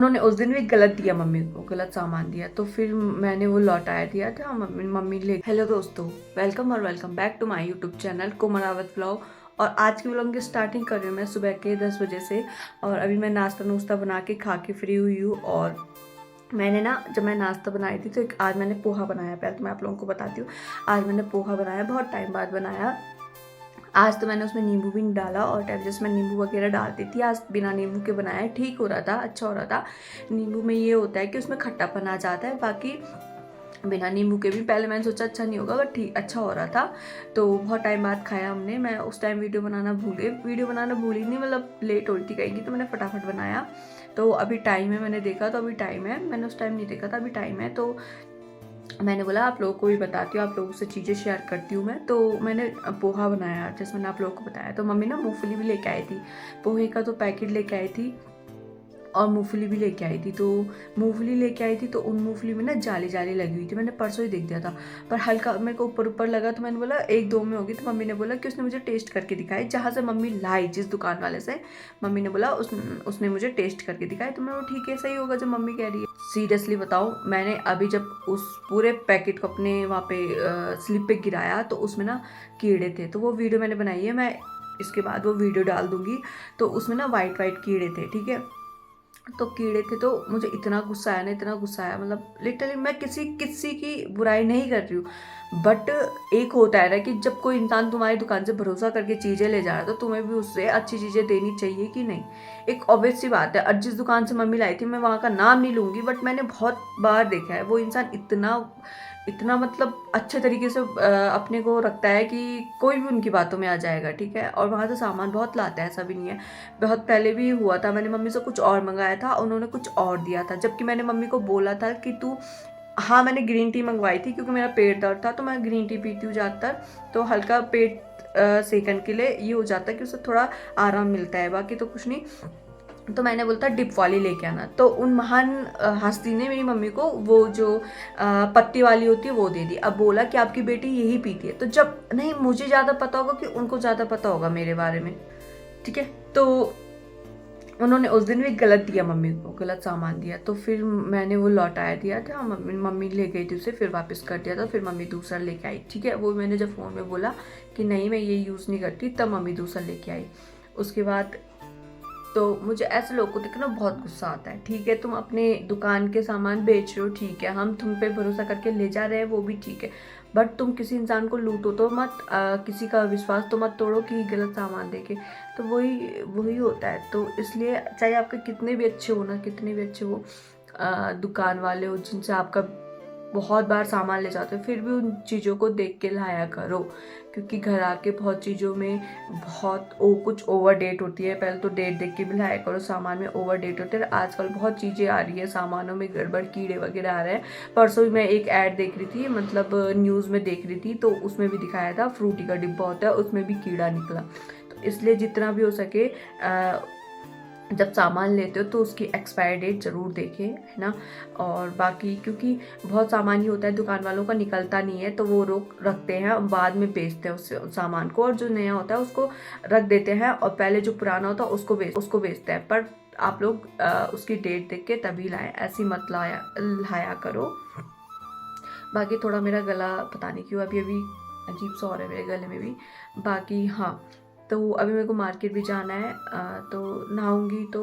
उन्होंने उस दिन भी गलत दिया, मम्मी को गलत सामान दिया, तो फिर मैंने वो लौटाया दिया था। मम्मी ले। हेलो दोस्तों, welcome back to my YouTube channel कोमरावत व्लॉग। और आज की व्लॉग की स्टार्टिंग कर रही हूँ मैं सुबह के 10 बजे से। और अभी मैं नाश्ता नुश्ता बना के खा के फ्री हुई हूँ। और मैंने ना, जब मैं नाश्ता बनाई थी तो आज मैंने पोहा बनाया। पहले तो मैं आप लोगों को बताती हूँ, आज मैंने पोहा बनाया, बहुत टाइम बाद बनाया। आज तो मैंने उसमें नींबू भी नहीं डाला, और टाइम जैसे मैं नींबू वगैरह डालती थी, आज बिना नींबू के बनाया। ठीक हो रहा था, अच्छा हो रहा था। नींबू में ये होता है कि उसमें खट्टापन आ जाता है, बाकी बिना नींबू के भी पहले मैंने सोचा अच्छा नहीं होगा, बट ठीक अच्छा हो रहा था। तो बहुत टाइम बाद खाया हमने। मैं उस टाइम वीडियो बनाना भूल ही नहीं, मतलब लेट हो रही थी कहीं की, तो मैंने फटाफट बनाया। तो अभी टाइम है, मैंने देखा तो अभी टाइम है, मैंने उस टाइम नहीं देखा था, अभी टाइम है। तो मैंने बोला आप लोगों को भी बताती हूँ, आप लोगों से चीज़ें शेयर करती हूँ मैं। तो मैंने पोहा बनाया, जैसे मैंने आप लोगों को बताया। तो मम्मी ना मूंगफली भी लेके आई थी, पोहे का तो पैकेट लेके आई थी, और मूंगफली भी लेके आई थी। तो मूंगफली लेके आई थी तो उन मूंगफली में ना जाली जाली लगी हुई थी, मैंने परसों ही देख दिया था, पर हल्का मेरे को ऊपर ऊपर लगा। तो मैंने बोला एक दो में होगी। तो मम्मी ने बोला कि उसने मुझे टेस्ट करके दिखाई, जहाँ से मम्मी लाई, जिस दुकान वाले से मम्मी ने बोला उसने मुझे टेस्ट करके दिखाई। तो मैं वो ठीक है, सही होगा जो मम्मी कह रही है। सीरियसली बताऊँ, मैंने अभी जब उस पूरे पैकेट को अपने वहाँ पे स्लिप पे गिराया तो उसमें ना कीड़े थे। तो वो वीडियो मैंने बनाई है, मैं इसके बाद वो वीडियो डाल दूंगी। तो उसमें ना वाइट वाइट कीड़े थे, ठीक है। तो कीड़े थे, तो मुझे इतना गुस्सा आया ना, इतना गुस्सा आया, मतलब लिटरली मैं किसी किसी की बुराई नहीं कर रही हूँ, बट एक होता है ना कि जब कोई इंसान तुम्हारी दुकान से भरोसा करके चीज़ें ले जा रहा है, तो तुम्हें भी उससे अच्छी चीज़ें देनी चाहिए कि नहीं। एक ऑब्वियस सी बात है। और जिस दुकान से मम्मी लाई थी, मैं वहाँ का नाम नहीं लूँगी, बट मैंने बहुत बार देखा है वो इंसान इतना इतना मतलब अच्छे तरीके से अपने को रखता है कि कोई भी उनकी बातों में आ जाएगा, ठीक है। और वहाँ से सामान बहुत लाता है, ऐसा भी नहीं है। बहुत पहले भी हुआ था, मैंने मम्मी से कुछ और मंगाया था, उन्होंने कुछ और दिया था, जबकि मैंने मम्मी को बोला था कि तू, हाँ मैंने ग्रीन टी मंगवाई थी क्योंकि मेरा पेट दर्द था, तो मैं ग्रीन टी पीती हूँ ज़्यादातर। तो हल्का पेट सेकंड के लिए ये हो जाता है कि उससे थोड़ा आराम मिलता है, बाकी तो कुछ नहीं। तो मैंने बोला था डिप वाली लेके आना। तो उन महान हस्ती ने मेरी मम्मी को वो जो पत्ती वाली होती है वो दे दी। अब बोला कि आपकी बेटी यही पीती है। तो जब नहीं, मुझे ज़्यादा पता होगा कि उनको ज़्यादा पता होगा मेरे बारे में, ठीक है। तो उन्होंने उस दिन भी गलत दिया, मम्मी को गलत सामान दिया। तो फिर मैंने वो लौटाया दिया था, मम्मी ले गई थी उसे, फिर वापस कर दिया था। फिर मम्मी दूसरा लेके आई, ठीक है। वो मैंने जब फ़ोन में बोला कि नहीं मैं ये यूज़ नहीं करती, तब मम्मी दूसरा लेके आई। उसके बाद तो मुझे ऐसे लोगों को देखना बहुत गुस्सा आता है। ठीक है, तुम अपने दुकान के सामान बेच रहे हो, ठीक है, हम तुम पे भरोसा करके ले जा रहे हैं, वो भी ठीक है, बट तुम किसी इंसान को लूटो तो मत, किसी का विश्वास तो मत तोड़ो कि गलत सामान देके। तो वही वही होता है। तो इसलिए चाहे आपके कितने भी अच्छे हो ना, कितने भी अच्छे हो दुकान वाले हो, जिनसे आपका बहुत बार सामान ले जाते हो, फिर भी उन चीज़ों को देख के लाया करो, क्योंकि घर आके बहुत चीज़ों में बहुत कुछ ओवर डेट होती है। पहले तो डेट देख के भी लाया करो, सामान में ओवर डेट होते हैं। आजकल बहुत चीज़ें आ रही है, सामानों में गड़बड़, कीड़े वगैरह आ रहे हैं। परसों भी मैं एक ऐड देख रही थी, मतलब न्यूज़ में देख रही थी, तो उसमें भी दिखाया था फ्रूटी का डिब्बा होता है, उसमें भी कीड़ा निकला। तो इसलिए जितना भी हो सके जब सामान लेते हो तो उसकी एक्सपायरी डेट ज़रूर देखें, है ना। और बाकी क्योंकि बहुत सामान ही होता है दुकान वालों का, निकलता नहीं है, तो वो रोक रखते हैं, बाद में बेचते हैं उस सामान को, और जो नया होता है उसको रख देते हैं, और पहले जो पुराना होता है उसको बेचते हैं। पर आप लोग उसकी डेट देख के तभी लाएं, ऐसी मत लाया करो। बाकी थोड़ा मेरा गला पता नहीं क्यों अभी अभी अजीब सा हो रहा है मेरे गले में भी। बाकी हाँ, तो अभी मेरे को मार्केट भी जाना है, तो नहाऊंगी, तो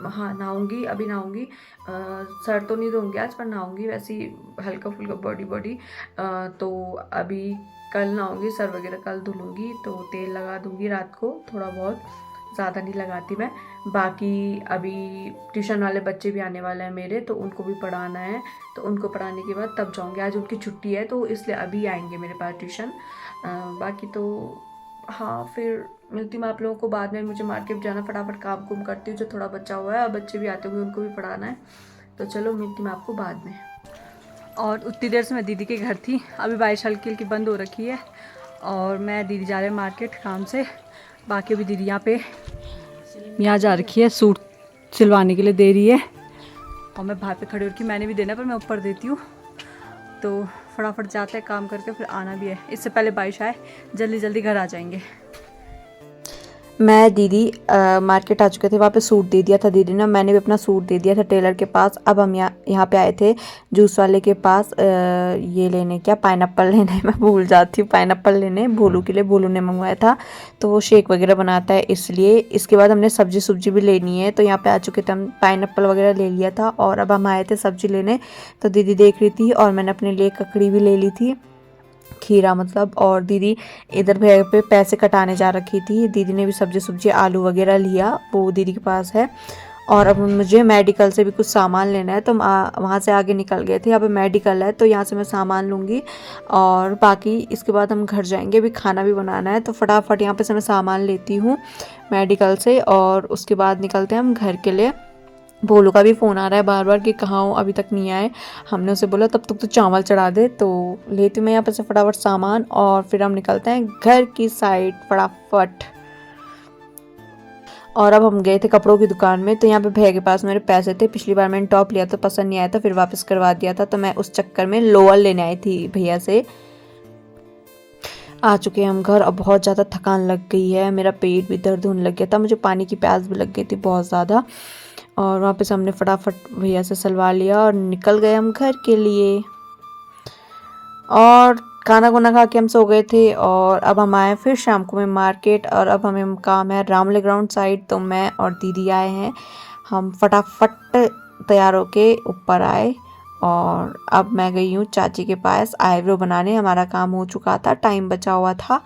हाँ नहाऊंगी, अभी नहाऊंगी। सर तो नहीं धोऊंगी आज, पर नहाऊंगी वैसे ही हल्का फुल्का बॉडी। तो अभी कल नहाऊंगी, सर वगैरह कल धुलूंगी, तो तेल लगा दूंगी रात को थोड़ा बहुत, ज़्यादा नहीं लगाती मैं। बाकी अभी ट्यूशन वाले बच्चे भी आने वाले हैं मेरे, तो उनको भी पढ़ाना है, तो उनको पढ़ाने के बाद तब जाऊंगी। आज उनकी छुट्टी है, तो इसलिए अभी आएंगे मेरे पास ट्यूशन। बाकी तो हाँ, फिर मिलती हूँ आप लोगों को बाद में। मुझे मार्केट जाना, फटाफट काम कुम करती हूँ, जो थोड़ा बचा हुआ है, बच्चे भी आते हुए उनको भी पढ़ाना है। तो चलो मिलती हूँ आपको बाद में। और उतनी देर से मैं दीदी के घर थी, अभी बारिश हल्की हल्की बंद हो रखी है, और मैं दीदी जा रहे हैं मार्केट काम से। बाकी अभी दीदी यहाँ जा रखी है, सूट सिलवाने के लिए दे रही है, और मैं बाहर पे खड़ी हो रखी, मैंने भी देना, पर मैं ऊपर देती हूँ। तो फटाफट जाते हैं काम करके, फिर आना भी है, इससे पहले बारिश आए, जल्दी जल्दी घर आ जाएंगे। मैं दीदी मार्केट आ चुके थे, वहाँ पे सूट दे दिया था दीदी ने, मैंने भी अपना सूट दे दिया था टेलर के पास। अब हम यहाँ पे आए थे जूस वाले के पास ये लेने, क्या पाइनएप्पल लेने मैं भूल जाती हूँ, पाइनएप्पल लेने भोलू के लिए, भोलू ने मंगवाया था तो वो शेक वगैरह बनाता है इसलिए। इसके बाद हमने सब्जी भी लेनी है, तो यहाँ पे आ चुके थे हम, पाइनएप्पल वगैरह ले लिया था और अब हम आए थे सब्जी लेने। तो दीदी देख रही थी और मैंने अपने लिए ककड़ी भी ले ली थी, खीरा मतलब। और दीदी इधर भैया पे पैसे कटाने जा रखी थी, दीदी ने भी सब्जी आलू वगैरह लिया, वो दीदी के पास है। और अब मुझे मेडिकल से भी कुछ सामान लेना है, तो वहाँ से आगे निकल गए थे, यहाँ पे मेडिकल है तो यहाँ से मैं सामान लूँगी और बाकी इसके बाद हम घर जाएंगे। अभी खाना भी बनाना है तो फटाफट यहाँ पे से मैं सामान लेती हूँ मेडिकल से और उसके बाद निकलते हैं हम घर के लिए। भोलू का भी फ़ोन आ रहा है बार बार कि कहाँ हो, अभी तक नहीं आए। हमने उसे बोला तब तक तो चावल चढ़ा दे, तो लेती हूँ मैं यहाँ पर से फटाफट सामान और फिर हम निकलते हैं घर की साइड फटाफट। और अब हम गए थे कपड़ों की दुकान में, तो यहाँ पे भैया के पास मेरे पैसे थे, पिछली बार मैंने टॉप लिया था पसंद नहीं आया था, फिर वापस करवा दिया था, तो मैं उस चक्कर में लोअर लेने आई थी भैया से। आ चुके हैं हम घर, अब बहुत ज़्यादा थकान लग गई है, मेरा पेट भी दर्द होने लग गया था, मुझे पानी की प्यास भी लग गई थी बहुत ज़्यादा। और वहाँ पे हमने फटाफट भैया से सलवार लिया और निकल गए हम घर के लिए। और खाना खुना खा के हम सो गए थे और अब हम आए फिर शाम को में मार्केट, और अब हमें काम है रामले ग्राउंड साइड, तो मैं और दीदी आए हैं। हम फटाफट तैयार होके ऊपर आए और अब मैं गई हूँ चाची के पास आईब्रो बनाने, हमारा काम हो चुका था, टाइम बचा हुआ था,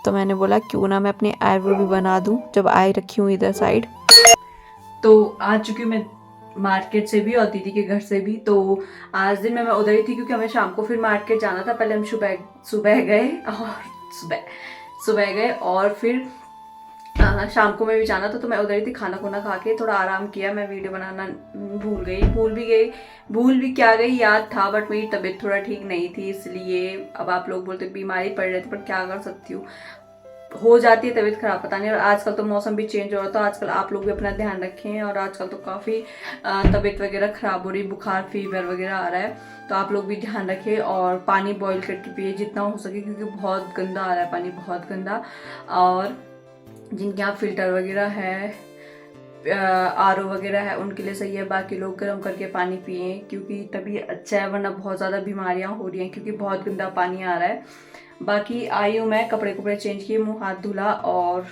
तो मैंने बोला क्यों ना मैं अपने आईब्रो भी बना दूँ जब आई रखी हूँ इधर साइड। तो आ चुकी हूँ मैं मार्केट से भी और दीदी के घर से भी। तो आज दिन में मैं उधर ही थी क्योंकि हमें शाम को फिर मार्केट जाना था। पहले हम सुबह गए और सुबह गए और फिर शाम को मैं भी जाना था, तो मैं उधर ही थी, खाना खुना खा के थोड़ा आराम किया। मैं वीडियो बनाना भूल भी क्या गई, याद था बट मेरी तबीयत थोड़ा ठीक नहीं थी, इसलिए अब आप लोग बोलते बीमारी पड़ रही थी, पर क्या कर सकती हूँ, हो जाती है तबीयत खराब, पता नहीं। और आजकल तो मौसम भी चेंज हो रहा था, तो आजकल आप लोग भी अपना ध्यान रखें। और आजकल तो काफ़ी तबीयत वगैरह खराब हो रही, बुखार फीवर वगैरह आ रहा है, तो आप लोग भी ध्यान रखें और पानी बॉईल करके पिए जितना हो सके, क्योंकि बहुत गंदा आ रहा है पानी, बहुत गंदा। और जिनके यहाँ फिल्टर वगैरह है, आर ओ वगैरह है, उनके लिए सही है, बाकी लोग गर्म करके पानी पिए क्योंकि तभी अच्छा है, वरना बहुत ज़्यादा बीमारियाँ हो रही हैं क्योंकि बहुत गंदा पानी आ रहा है। बाकी आई हूँ मैं, कपड़े चेंज किए, मुंह हाथ धुला और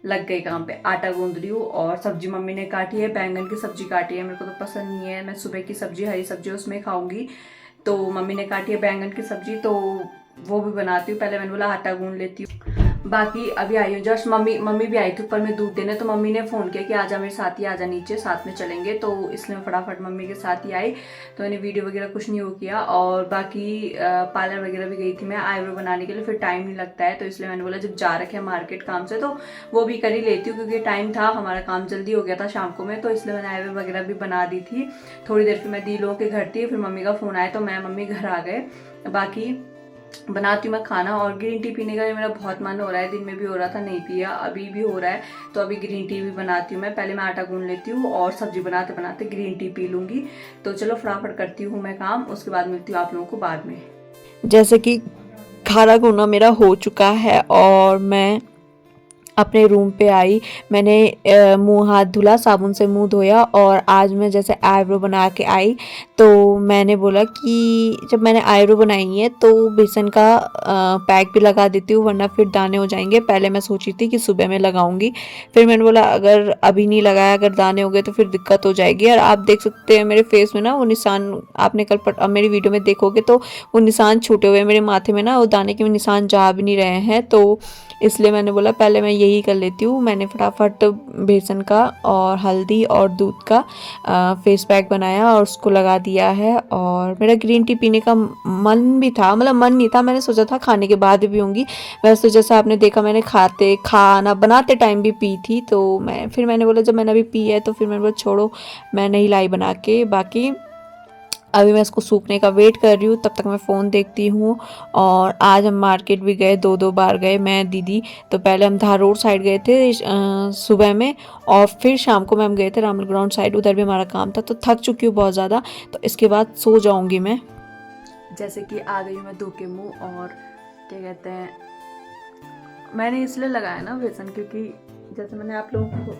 लग गई काम पे, आटा गूंद रही हूँ। और सब्जी मम्मी ने काटी है, बैंगन की सब्जी काटी है, मेरे को तो पसंद नहीं है, मैं सुबह की सब्जी हरी सब्जी उसमें खाऊंगी, तो मम्मी ने काटी है बैंगन की सब्जी, तो वो भी बनाती हूँ। पहले मैंने बोला आटा गूंद लेती हूँ। बाकी अभी आई हूँ जस्ट, मम्मी भी आई थी ऊपर में दूध देने, तो मम्मी ने फ़ोन किया कि आजा मेरे साथ ही, आजा नीचे साथ में चलेंगे, तो इसलिए मैं फटाफट मम्मी के साथ ही आई। तो मैंने वीडियो वगैरह कुछ नहीं हो किया। और बाकी पार्लर वगैरह भी गई थी मैं आईब्रो बनाने के लिए, फिर टाइम नहीं लगता है, तो इसलिए मैंने बोला जब जा रखे हैं मार्केट काम से तो वो भी कर ही लेती हूँ, क्योंकि टाइम था, हमारा काम जल्दी हो गया था शाम को में, तो इसलिए मैंने आईब्रो वगैरह भी बना दी थी। थोड़ी देर फिर मैं दी लोगों के घर थी, फिर मम्मी का फ़ोन आया तो मैं मम्मी घर आ गए। बाकी बनाती हूँ मैं खाना, और ग्रीन टी पीने का मेरा बहुत मन हो रहा है, दिन में भी हो रहा था नहीं पिया, अभी भी हो रहा है, तो अभी ग्रीन टी भी बनाती हूँ मैं। पहले मैं आटा गूंद लेती हूँ और सब्जी बनाते बनाते ग्रीन टी पी लूँगी। तो चलो फटाफट करती हूँ मैं काम, उसके बाद मिलती हूँ आप लोगों को बाद में। जैसे कि खाना खुना मेरा हो चुका है और मैं अपने रूम पे आई, मैंने मुंह हाथ धुला, साबुन से मुंह धोया, और आज मैं जैसे आईब्रो बना के आई, तो मैंने बोला कि जब मैंने आईब्रो बनाई है तो बेसन का पैक भी लगा देती हूँ, वरना फिर दाने हो जाएंगे। पहले मैं सोची थी कि सुबह में लगाऊंगी, फिर मैंने बोला अगर अभी नहीं लगाया, अगर दाने हो गए तो फिर दिक्कत हो जाएगी। और आप देख सकते हैं मेरे फेस में ना वो निशान, आपने कल मेरी वीडियो में देखोगे तो वो निशान छूटे हुए, मेरे माथे में ना वो दाने के निशान जा भी नहीं रहे हैं, तो इसलिए मैंने बोला पहले मैं यही कर लेती हूँ। मैंने फटाफट बेसन का और हल्दी और दूध का फेस पैक बनाया और उसको लगा दिया है। और मेरा ग्रीन टी पीने का मन भी था, मतलब मन नहीं था, मैंने सोचा था खाने के बाद भी पीऊँगी, वैसे तो जैसा आपने देखा मैंने खाना बनाते टाइम भी पी थी, तो मैंने बोला जब मैंने अभी पी है तो फिर मैंने बोला छोड़ो, मैं नहीं लाई बना के। बाकी अभी मैं इसको सूखने का वेट कर रही हूँ, तब तक मैं फ़ोन देखती हूँ। और आज हम मार्केट भी गए, दो बार गए मैं दीदी। तो पहले हम धार रोड साइड गए थे सुबह में, और फिर शाम को हम गए थे रामल ग्राउंड साइड, उधर भी हमारा काम था, तो थक चुकी हूँ बहुत ज़्यादा, तो इसके बाद सो जाऊँगी मैं। जैसे कि आ गई हूँ मैं धो के मुँह, और क्या कहते हैं मैंने इसलिए लगाया ना बेसन, क्योंकि जैसे मैंने आप लोगों को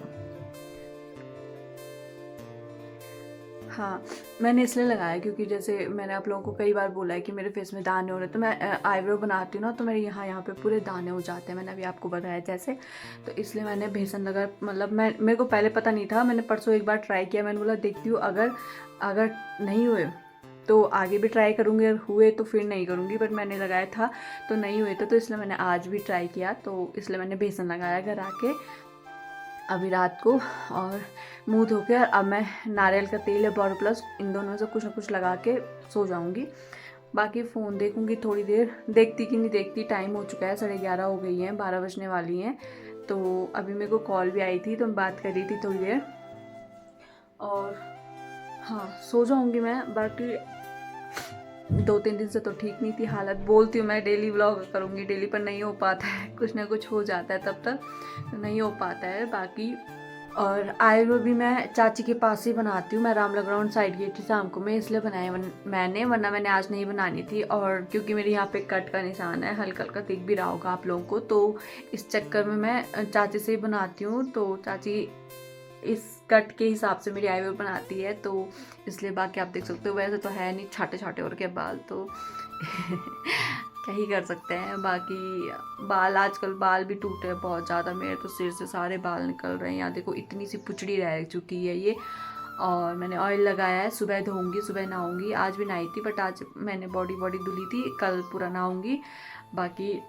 हाँ, मैंने इसलिए लगाया क्योंकि जैसे मैंने आप लोगों को कई बार बोला है कि मेरे फेस में दाने हो रहे हैं, तो मैं आईब्रो बनाती हूँ ना, तो मेरे यहाँ पे पूरे दाने हो जाते हैं, मैंने अभी आपको बताया जैसे। तो इसलिए मैंने बेसन लगा, मतलब मेरे को पहले पता नहीं था, मैंने परसों एक बार ट्राई किया, मैंने बोला देखती हूँ अगर नहीं हुए तो आगे भी ट्राई करूँगी, अगर हुए तो फिर नहीं करूँगी, बट मैंने लगाया था तो नहीं हुए थे, तो इसलिए मैंने आज भी ट्राई किया, तो इसलिए मैंने बेसन लगाया घर आके अभी रात को। और मुंह धो के अब मैं नारियल का तेल या बोरोप्लस इन दोनों में से कुछ ना कुछ लगा के सो जाऊंगी। बाकी फ़ोन देखूंगी थोड़ी देर, देखती कि नहीं देखती, टाइम हो चुका है, 11:30 हो गई हैं, 12 बजने वाली हैं। तो अभी मेरे को कॉल भी आई थी, तो मैं बात कर रही थी थोड़ी देर, और हाँ सो जाऊंगी मैं। बाकी 2-3 दिन से तो ठीक नहीं थी हालत, बोलती हूँ मैं डेली व्लॉग करूँगी डेली, पर नहीं हो पाता है, कुछ ना कुछ हो जाता है तब तक, तो नहीं हो पाता है। बाकी और आईब्रो भी मैं चाची के पास ही बनाती हूँ, मैं रामला ग्राउंड साइड गई थी शाम को, मैं इसलिए बनाया मैंने, वरना मैंने आज नहीं बनानी थी। और क्योंकि मेरे यहाँ पे कट का निशान है, हल्का हल्का दिख भी रहा होगा आप लोगों को, तो इस चक्कर में मैं चाची से ही बनाती हूँ। तो चाची इस कट के हिसाब से मेरी आईब्रो बनाती है, तो इसलिए बाकी आप देख सकते हो, वैसे तो है नहीं, छाटे छाटे और के बाल, तो क्या ही कर सकते हैं। बाकी बाल, आजकल बाल भी टूटे हैं बहुत ज़्यादा, मेरे तो सिर से सारे बाल निकल रहे हैं, यहाँ देखो इतनी सी पुचड़ी रह चुकी है ये। और मैंने ऑयल लगाया है, सुबह धोऊंगी, सुबह नहाऊंगी, आज भी नहाई थी, बट आज मैंने बॉडी धुली थी, कल पूरा नहाऊंगी। बाकी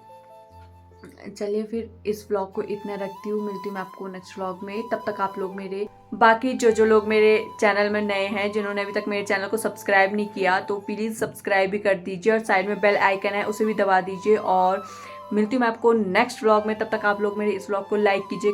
चलिए फिर इस व्लॉग को इतना रखती हूँ, मिलती हूँ मैं आपको नेक्स्ट व्लॉग में, तब तक आप लोग मेरे बाकी जो लोग मेरे चैनल में नए हैं, जिन्होंने अभी तक मेरे चैनल को सब्सक्राइब नहीं किया, तो प्लीज़ सब्सक्राइब भी कर दीजिए, और साइड में बेल आइकन है उसे भी दबा दीजिए। और मिलती हूँ मैं आपको नेक्स्ट व्लॉग में, तब तक आप लोग मेरे इस व्लॉग को लाइक कीजिए।